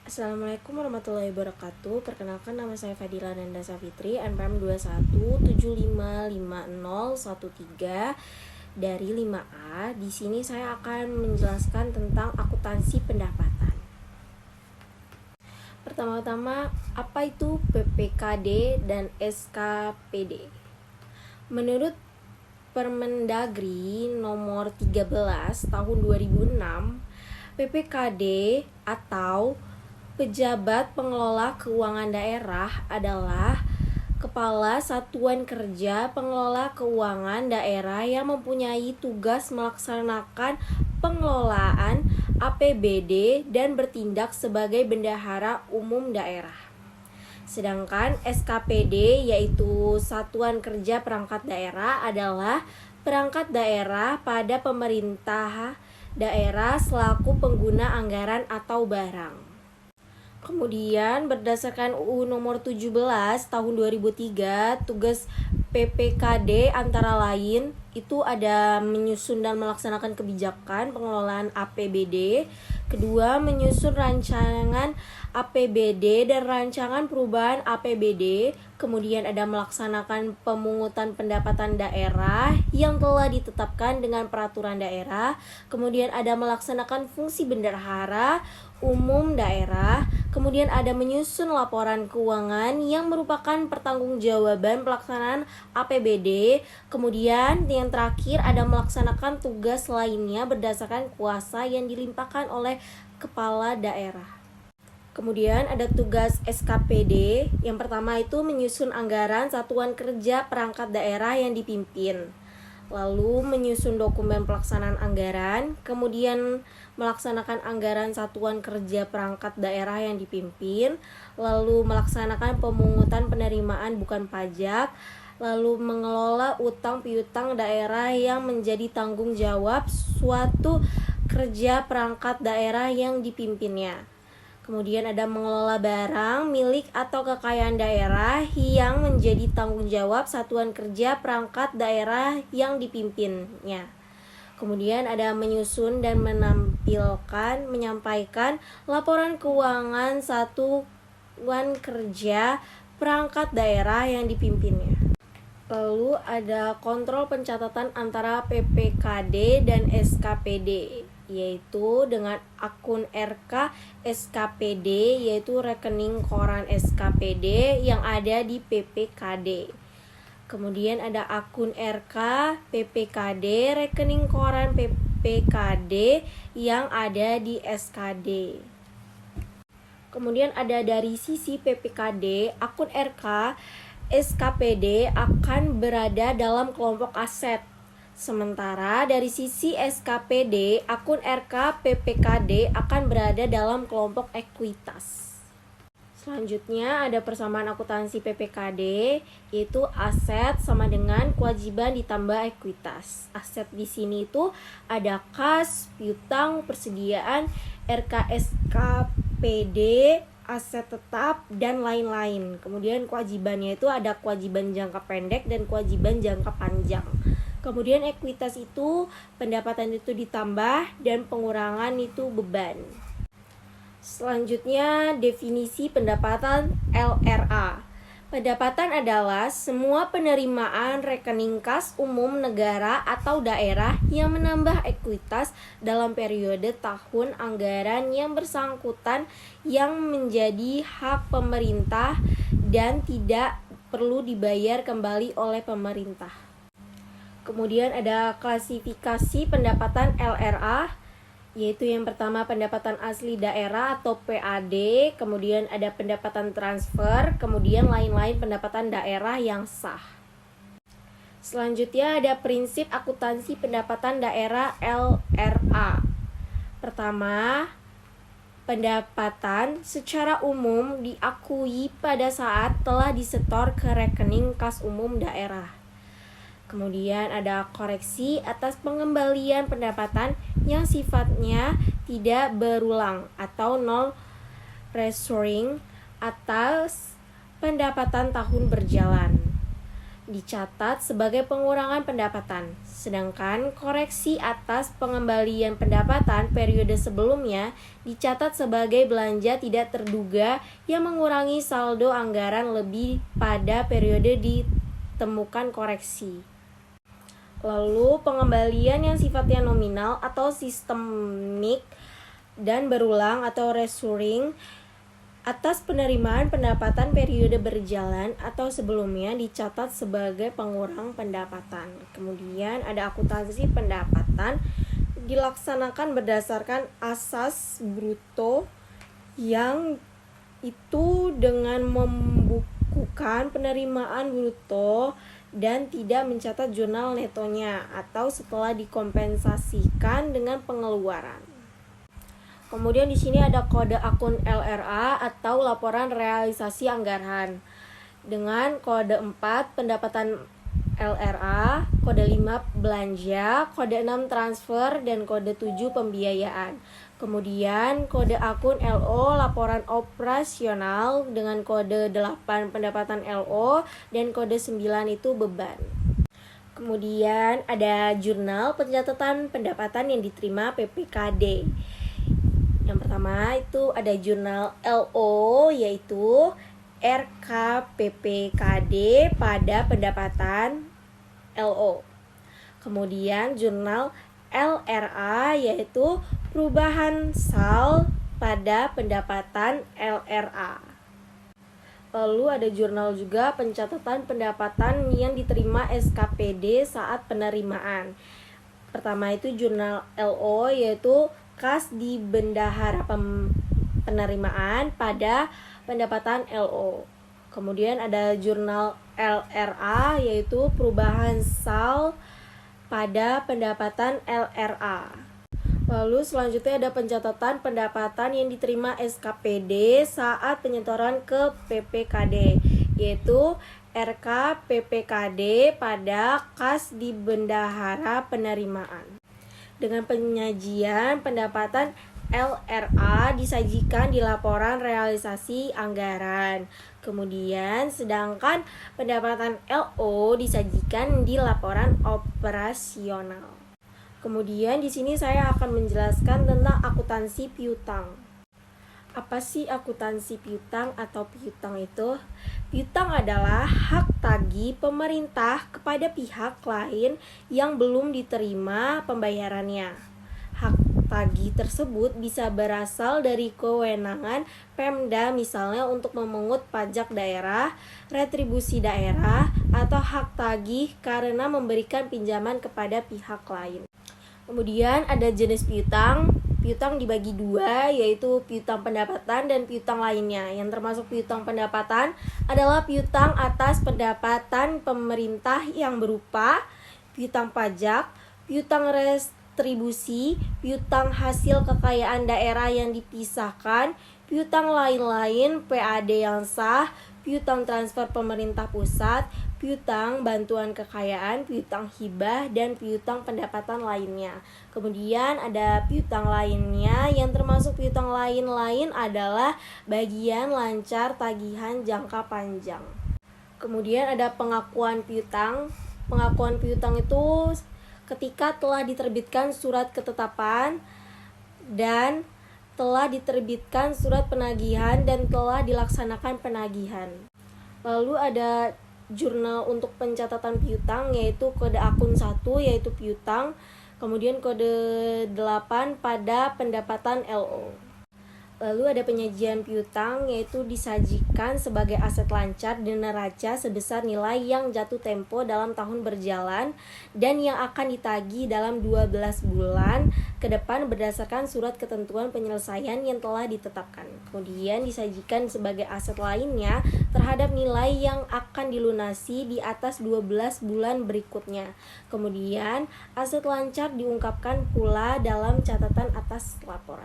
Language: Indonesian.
Assalamualaikum warahmatullahi wabarakatuh. Perkenalkan, nama saya Fadila Nanda Safitri, NPM 21755013 dari 5A. Di sini saya akan menjelaskan tentang akuntansi pendapatan. Pertama-tama, apa itu PPKD dan SKPD? Menurut Permendagri nomor 13 tahun 2006, PPKD atau pejabat pengelola keuangan daerah adalah kepala satuan kerja pengelola keuangan daerah yang mempunyai tugas melaksanakan pengelolaan APBD dan bertindak sebagai bendahara umum daerah. Sedangkan SKPD yaitu Satuan Kerja Perangkat Daerah adalah perangkat daerah pada pemerintah daerah selaku pengguna anggaran atau barang. Kemudian berdasarkan UU nomor 17 tahun 2003, tugas PPKD antara lain itu ada menyusun dan melaksanakan kebijakan pengelolaan APBD, kedua menyusun rancangan APBD dan rancangan perubahan APBD, kemudian ada melaksanakan pemungutan pendapatan daerah yang telah ditetapkan dengan peraturan daerah, kemudian ada melaksanakan fungsi bendahara umum daerah, kemudian ada menyusun laporan keuangan yang merupakan pertanggungjawaban pelaksanaan APBD, kemudian yang terakhir ada melaksanakan tugas lainnya berdasarkan kuasa yang dilimpahkan oleh kepala daerah. Kemudian ada tugas SKPD, yang pertama itu menyusun anggaran satuan kerja perangkat daerah yang dipimpin, lalu menyusun dokumen pelaksanaan anggaran, kemudian melaksanakan anggaran satuan kerja perangkat daerah yang dipimpin, lalu melaksanakan pemungutan penerimaan bukan pajak, lalu mengelola utang piutang daerah yang menjadi tanggung jawab suatu kerja perangkat daerah yang dipimpinnya. Kemudian ada mengelola barang, milik atau kekayaan daerah yang menjadi tanggung jawab satuan kerja perangkat daerah yang dipimpinnya. Kemudian ada menyusun dan menyampaikan laporan keuangan satuan kerja perangkat daerah yang dipimpinnya. Lalu ada kontrol pencatatan antara PPKD dan SKPD, yaitu dengan akun RK SKPD, yaitu rekening koran SKPD yang ada di PPKD. Kemudian ada akun RK PPKD, rekening koran PPKD yang ada di SKD. Kemudian ada dari sisi PPKD, akun RK SKPD akan berada dalam kelompok aset. Sementara dari sisi SKPD, akun RK PPKD akan berada dalam kelompok ekuitas. Selanjutnya ada persamaan akuntansi PPKD, yaitu aset sama dengan kewajiban ditambah ekuitas. Aset di sini itu ada kas, piutang, persediaan, RK SKPD, aset tetap, dan lain-lain. Kemudian kewajibannya itu ada kewajiban jangka pendek dan kewajiban jangka panjang. Kemudian ekuitas itu pendapatan itu ditambah dan pengurangan itu beban. Selanjutnya definisi pendapatan LRA. Pendapatan adalah semua penerimaan rekening kas umum negara atau daerah yang menambah ekuitas dalam periode tahun anggaran yang bersangkutan yang menjadi hak pemerintah dan tidak perlu dibayar kembali oleh pemerintah. Kemudian ada klasifikasi pendapatan LRA, yaitu yang pertama pendapatan asli daerah atau PAD, kemudian ada pendapatan transfer, kemudian lain-lain pendapatan daerah yang sah. Selanjutnya ada prinsip akuntansi pendapatan daerah LRA. Pertama, pendapatan secara umum diakui pada saat telah disetor ke rekening kas umum daerah. Kemudian ada koreksi atas pengembalian pendapatan yang sifatnya tidak berulang atau non-recurring atas pendapatan tahun berjalan. dicatat sebagai pengurangan pendapatan, sedangkan koreksi atas pengembalian pendapatan periode sebelumnya dicatat sebagai belanja tidak terduga yang mengurangi saldo anggaran lebih pada periode ditemukan koreksi. Lalu pengembalian yang sifatnya nominal atau sistemik dan berulang atau recurring atas penerimaan pendapatan periode berjalan atau sebelumnya dicatat sebagai pengurang pendapatan. Kemudian ada akuntansi pendapatan dilaksanakan berdasarkan asas bruto yang itu dengan membukukan penerimaan bruto dan tidak mencatat jurnal netonya atau setelah dikompensasikan dengan pengeluaran. Kemudian di sini ada kode akun LRA atau laporan realisasi anggaran. Dengan kode 4 pendapatan LRA, kode 5 belanja, kode 6 transfer, dan kode 7 pembiayaan. Kemudian kode akun LO laporan operasional dengan kode 8 pendapatan LO dan kode 9 itu beban. Kemudian ada jurnal pencatatan pendapatan yang diterima PPKD. Yang pertama itu ada jurnal LO yaitu RKPPKD pada pendapatan LO. Kemudian jurnal LRA yaitu perubahan sal pada pendapatan LRA. Lalu ada jurnal juga pencatatan pendapatan yang diterima SKPD saat penerimaan. Pertama itu jurnal LO yaitu kas di bendahara penerimaan pada pendapatan LO. Kemudian ada jurnal LRA yaitu perubahan sal pada pendapatan LRA. Lalu selanjutnya ada pencatatan pendapatan yang diterima SKPD saat penyetoran ke PPKD yaitu RKPPKD pada kas di bendahara penerimaan. Dengan penyajian pendapatan LRA disajikan di laporan realisasi anggaran. Kemudian sedangkan pendapatan LO disajikan di laporan operasional. Kemudian di sini saya akan menjelaskan tentang akuntansi piutang. Apa sih akuntansi piutang atau piutang itu? Piutang adalah hak tagih pemerintah kepada pihak lain yang belum diterima pembayarannya. Hak tagih tersebut bisa berasal dari kewenangan Pemda misalnya untuk memungut pajak daerah, retribusi daerah, atau hak tagih karena memberikan pinjaman kepada pihak lain. Kemudian ada jenis piutang. Piutang dibagi dua, yaitu piutang pendapatan dan piutang lainnya. Yang termasuk piutang pendapatan adalah piutang atas pendapatan pemerintah yang berupa piutang pajak, piutang retribusi, piutang hasil kekayaan daerah yang dipisahkan, piutang lain-lain, PAD yang sah, piutang transfer pemerintah pusat, piutang bantuan kekayaan, piutang hibah, dan piutang pendapatan lainnya. Kemudian ada piutang lainnya yang termasuk piutang lain-lain adalah bagian lancar tagihan jangka panjang. Kemudian ada pengakuan piutang. Pengakuan piutang itu ketika telah diterbitkan surat ketetapan dan telah diterbitkan surat penagihan dan telah dilaksanakan penagihan. Lalu ada jurnal untuk pencatatan piutang yaitu kode akun 1 yaitu piutang, kemudian kode 8 pada pendapatan LO. Lalu ada penyajian piutang yaitu disajikan sebagai aset lancar dan neraca sebesar nilai yang jatuh tempo dalam tahun berjalan dan yang akan ditagih dalam 12 bulan ke depan berdasarkan surat ketentuan penyelesaian yang telah ditetapkan. Kemudian disajikan sebagai aset lainnya terhadap nilai yang akan dilunasi di atas 12 bulan berikutnya. Kemudian aset lancar diungkapkan pula dalam catatan atas laporan.